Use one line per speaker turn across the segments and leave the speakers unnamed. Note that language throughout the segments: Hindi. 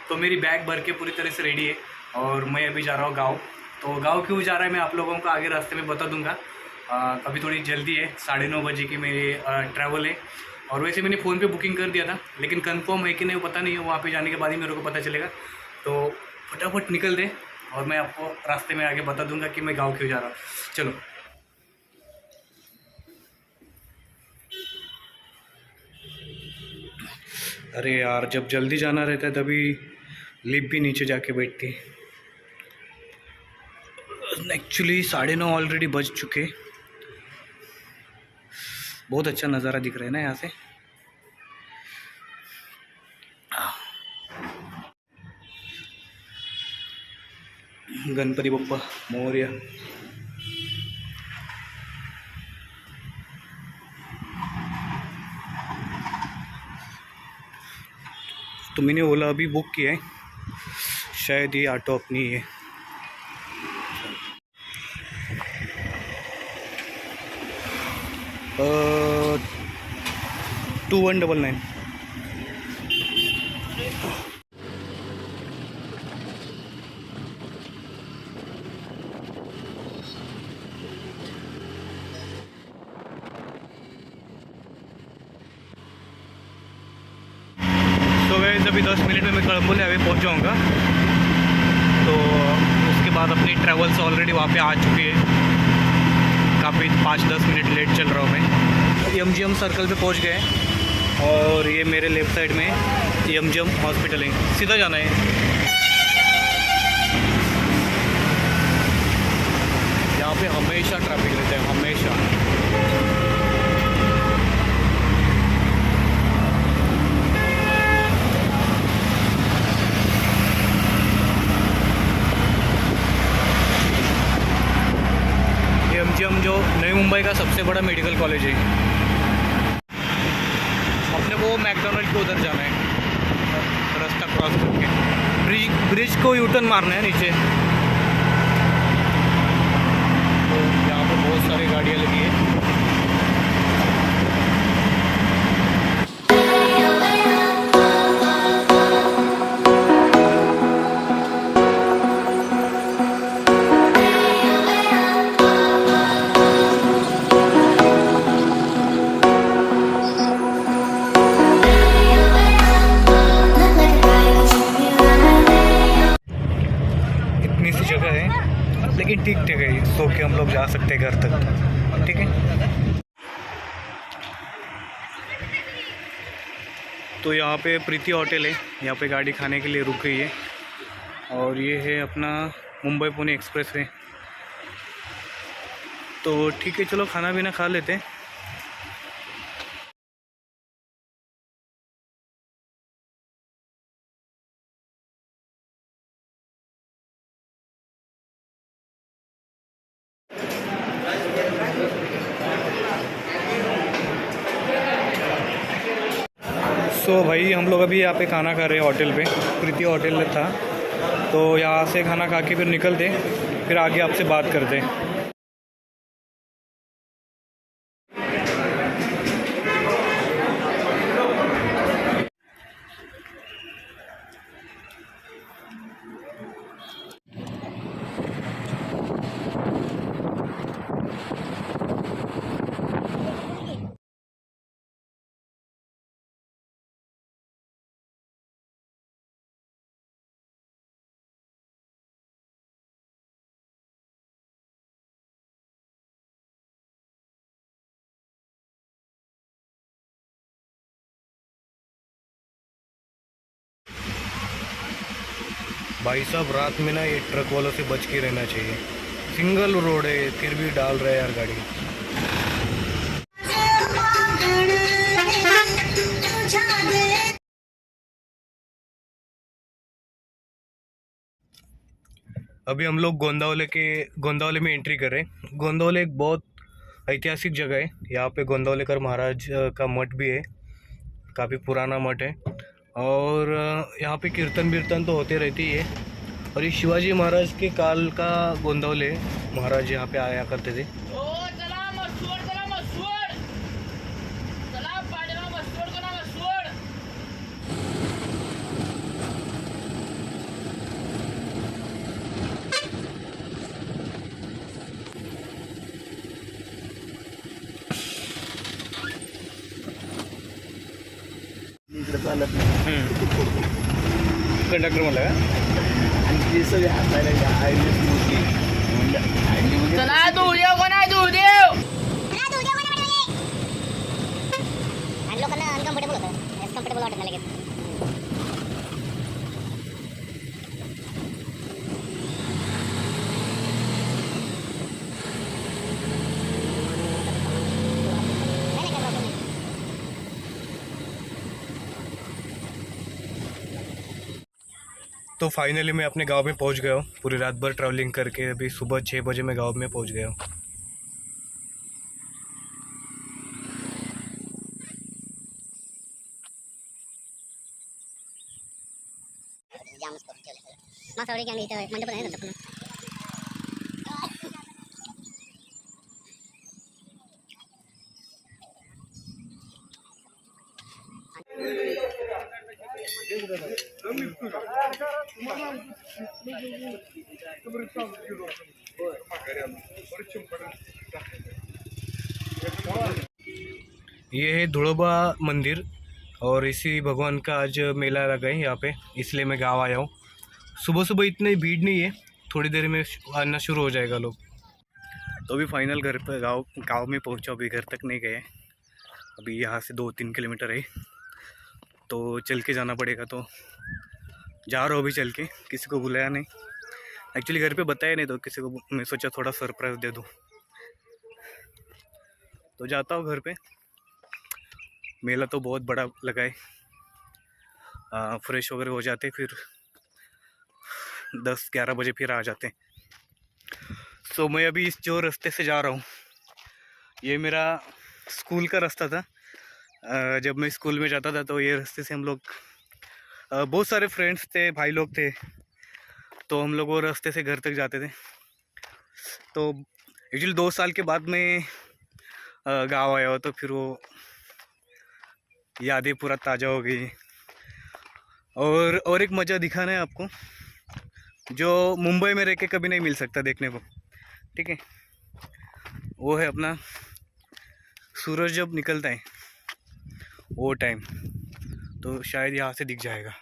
तो मेरी बैग भर के पूरी तरह से रेडी है और मैं अभी जा रहा हूँ गाँव। तो गाँव क्यों जा रहा है मैं आप लोगों को आगे रास्ते में बता दूंगा। अभी थोड़ी जल्दी है, 9:30 बजे की मेरी ट्रैवल है। और वैसे मैंने फ़ोन पे बुकिंग कर दिया था, लेकिन कंफर्म है कि नहीं वो पता नहीं है, वहाँ पे जाने के बाद ही मेरे को पता चलेगा। तो फटाफट निकल दे और मैं आपको रास्ते में आगे बता दूंगा कि मैं गाँव क्यों जा रहा हूँ। चलो। अरे यार, जब जल्दी जाना रहता है तभी लिफ्ट भी नीचे जाके बैठती है। एक्चुअली 9:30 ऑलरेडी बज चुके। बहुत अच्छा नज़ारा दिख रहा है ना यहाँ से। गणपति बप्पा मोरया। तो मैंने ओला अभी बुक किया है, शायद ये ऑटो अपनी है। अ 2199। तो वैसे अभी 10 मिनट में मैं कलम्बोले हाईवे पहुँच जाऊँगा। तो उसके बाद अपनी ट्रैवल्स ऑलरेडी वहाँ पे आ चुकी है। काफ़ी 5-10 मिनट लेट चल रहा हूँ मैं। MGM सर्कल पे पहुँच गए और ये मेरे लेफ़्ट साइड में MGM हॉस्पिटल है, सीधा जाना है। यहाँ पे हमेशा ट्रैफिक रहता है, हमेशा। MGM जो नई मुंबई का सबसे बड़ा मेडिकल कॉलेज है। अपने को मैकडोनल्ड के उधर जाना है, रास्ता क्रॉस करके ब्रिज को यूटर्न मारना है नीचे। तो यहाँ पे बहुत सारी गाड़ियाँ लगी है। जगह है लेकिन ठीक ठीक है, सो के हम लोग जा सकते हैं घर तक, ठीक है। तो यहाँ पे प्रीति होटल है, यहाँ पे गाड़ी खाने के लिए रुक गई है। और ये है अपना मुंबई पुणे एक्सप्रेस वे। तो ठीक है, चलो खाना पीना खा लेते हैं। तो भाई हम लोग अभी यहाँ पे खाना खा रहे हैं होटल पे, प्रीति होटल था। तो यहाँ से खाना खा के फिर निकलते, फिर आगे आपसे बात करते। भाई साहब, रात में ना ये ट्रक वालों से बच के रहना चाहिए। सिंगल रोड है फिर भी डाल रहे हैं यार गाड़ी। अभी हम लोग गोंदावले में एंट्री कर रहे हैं। गोंदावले एक बहुत ऐतिहासिक जगह है। यहाँ पे गोंदावलेकर महाराज का मठ भी है, काफ़ी पुराना मठ है। और यहाँ पे कीर्तन बीर्तन तो होते रहती है। और ये शिवाजी महाराज के काल का गोंदावले महाराज यहाँ पे आया करते थे।
चालत नाही.
कंडक्टर म्हणला का?
आणि ते सगळे हसायला आईने स्मूथली म्हणजे
चला तू देव कोण आहे तू देव.
आणि लोकांना अनकम्फर्टेबल होतं, कम्फर्टेबल वाटत नाही लगेच.
तो फाइनली मैं अपने गांव में पहुंच गया हूँ. पूरी रात भर ट्रैवलिंग करके अभी सुबह 6 बजे मैं गांव में पहुंच गया हूँ.
जामच करून ठेवलं. मासावडी गँग इथं मंडप आहे ना पण.
ये है धुड़ोबा मंदिर और इसी भगवान का आज मेला लगा है यहाँ पे, इसलिए मैं गांव आया हूँ. सुबह सुबह इतनी भीड़ नहीं है, थोड़ी देर में आना शुरू हो जाएगा लोग. तो अभी फाइनल घर पे गांव में पहुँचा. अभी घर तक नहीं गए, अभी यहाँ से 2-3 किलोमीटर है तो चल के जाना पड़ेगा. तो जा रहा हूँ अभी चल के, किसी को बुलाया नहीं. एक्चुअली घर पे बताया नहीं तो किसी को मैं सोचा थोड़ा सरप्राइज़ दे दूँ. तो जाता हूँ घर पे. मेला तो बहुत बड़ा लगा है. फ्रेश वगैरह हो जाते फिर 10-11 बजे फिर आ जाते. सो मैं अभी इस जो रास्ते से जा रहा हूँ, ये मेरा स्कूल का रास्ता था. जब मैं स्कूल में जाता था तो ये रास्ते से हम लोग बहुत सारे फ्रेंड्स थे, भाई लोग थे, तो हम लोग वो रास्ते से घर तक जाते थे. तो एक्चुअली 2 साल के बाद मैं गांव आया हो तो फिर वो यादें पूरा ताज़ा हो गई. और एक मज़ा दिखाना है आपको जो मुंबई में रह के कभी नहीं मिल सकता देखने को. ठीक है, वो है अपना सूरज जब निकलता है वो टाइम. तो शायद यहाँ से दिख जाएगा,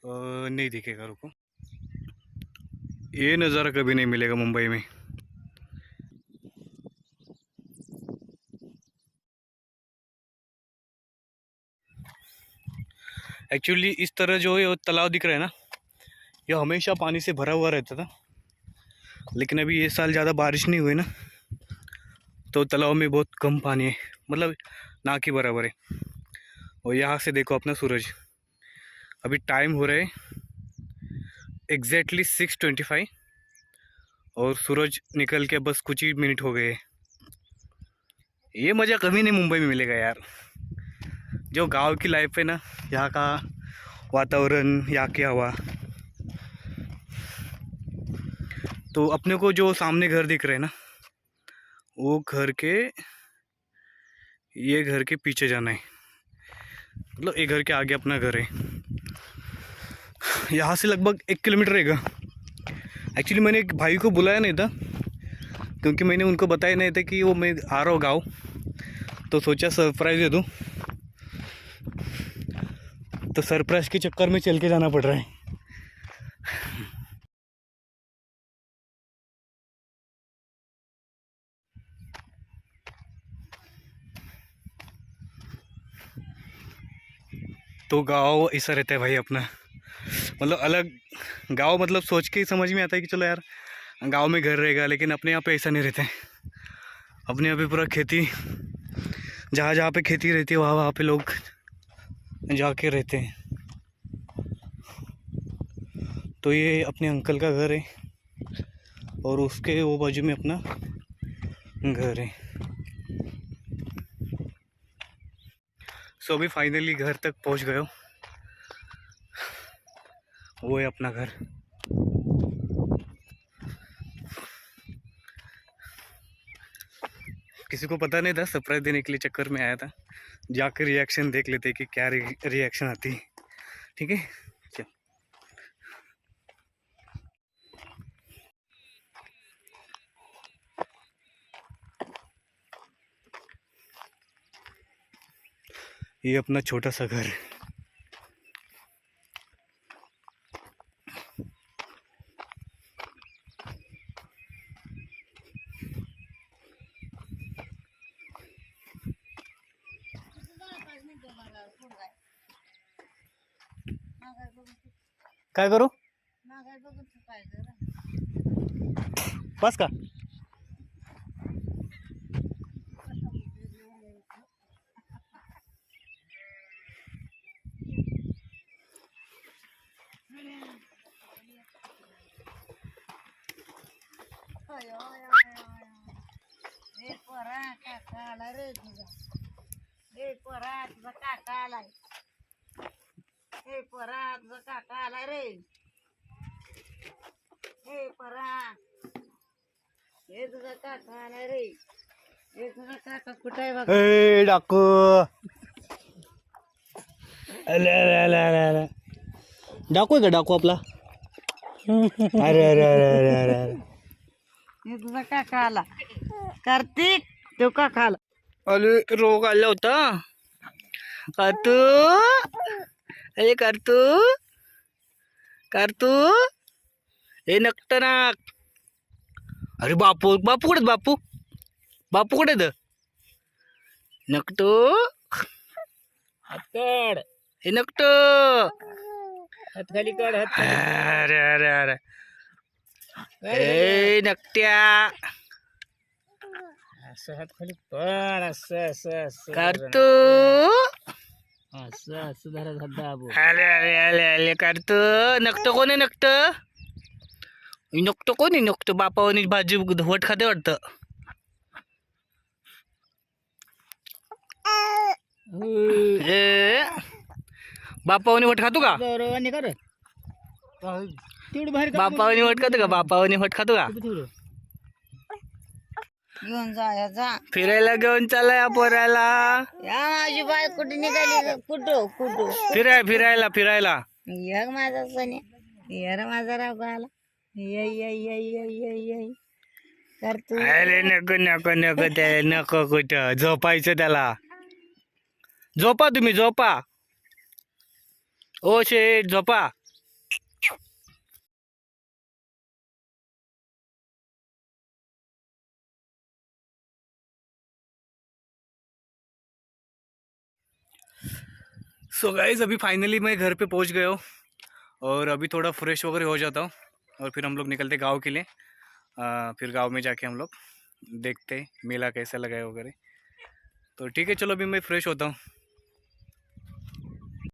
नहीं दिखेगा, रुको. ये नज़ारा कभी नहीं मिलेगा मुंबई में. एक्चुअली इस तरह जो है वो तालाब दिख रहा है ना, ये हमेशा पानी से भरा हुआ रहता था. लेकिन अभी ये साल ज़्यादा बारिश नहीं हुई ना, तो तालाब में बहुत कम पानी है, मतलब ना के बराबर है. और यहाँ से देखो अपना सूरज. अभी टाइम हो रहा है एग्जैक्टली 6:25 और सूरज निकल के बस कुछ ही मिनट हो गए. ये मज़ा कभी नहीं मुंबई में मिलेगा यार. जो गांव की लाइफ है ना, यहाँ का वातावरण, यहाँ की हवा. तो अपने को जो सामने घर दिख रहे हैं ना, वो घर के, ये घर के पीछे जाना है. मतलब ये घर के आगे अपना घर है. यहाँ से लगभग 1 किलोमीटर रहेगा. एक्चुअली मैंने एक भाई को बुलाया नहीं था क्योंकि मैंने उनको बताया नहीं था कि वो मैं आ रहा हूँ गाँव. तो सोचा सरप्राइज़ दे दूँ, तो सरप्राइज़ के चक्कर में चल के जाना पड़ रहा है. तो गांव ऐसा रहता है भाई अपना, मतलब अलग. गांव मतलब सोच के ही समझ में आता है कि चलो यार गांव में घर रहेगा, लेकिन अपने यहाँ पे ऐसा नहीं रहता है. अपने यहाँ पे पूरा खेती, जहाँ जहाँ पे खेती रहती है वहाँ वहाँ पे लोग जाके रहते हैं. तो ये अपने अंकल का घर है और उसके वो बाजू में अपना घर है. सो अभी फाइनली घर तक पहुंच गए हो. वो है अपना घर. किसी को पता नहीं था, सरप्राइज देने के लिए चक्कर में आया था. जाकर रिएक्शन देख लेते कि क्या रिएक्शन आती है. ठीक है, चल. ये अपना छोटा सा घर। काय करू बस का ए डाकू अरे अरे अरे अरे अरे डाकू आहे का डाकू आपला अरे अरे अरे अरे अरे अरे
हे तुझा काका आला कार्तिक तो काका आला
अरे रोग आला होता कार्तू अरे कार्तू कार्तू हे नकट नाक अरे बापू बापू कुठे बापू बापू कुठे तर नकटो हातकड हे नकटो हातखाली कड हात अरे अरे अरे ए नकट्या असं हातखाली कड असं असं असं कार्तू असं असं धरा हात दाबू अरे अरे अरे अरे कार्तू नकटो कोण आहे नकटो कोण आहे नकटो बापावनी भाजी वट खाते वाटतं बापावनी वट खातो का बापावनी वट खातो का बापावनी वट खातो का
घेऊन जा जा
फिरायला घेऊन चालाय पोरायला
या माझी बाय कुठे निघाली कुठं कुठं
फिरायला फिरायला
यग माझा सने यार माझा राव आला करतो
अरे नको नको नको त्याला नको कुठं झोपायचं त्याला झोपा तुम्ही झोपा ओ शेठ झोपा सो गाइस अभी फाइनली मैं घर पे पहुंच गया हूँ और अभी थोड़ा फ्रेश वगैरह हो जाता हूँ और फिर हम लोग निकलते गांव के लिए फिर गांव में जाके हम लोग देखते मेला कैसा लगा है वगैरह तो ठीक है चलो अभी मैं फ्रेश होता हूँ।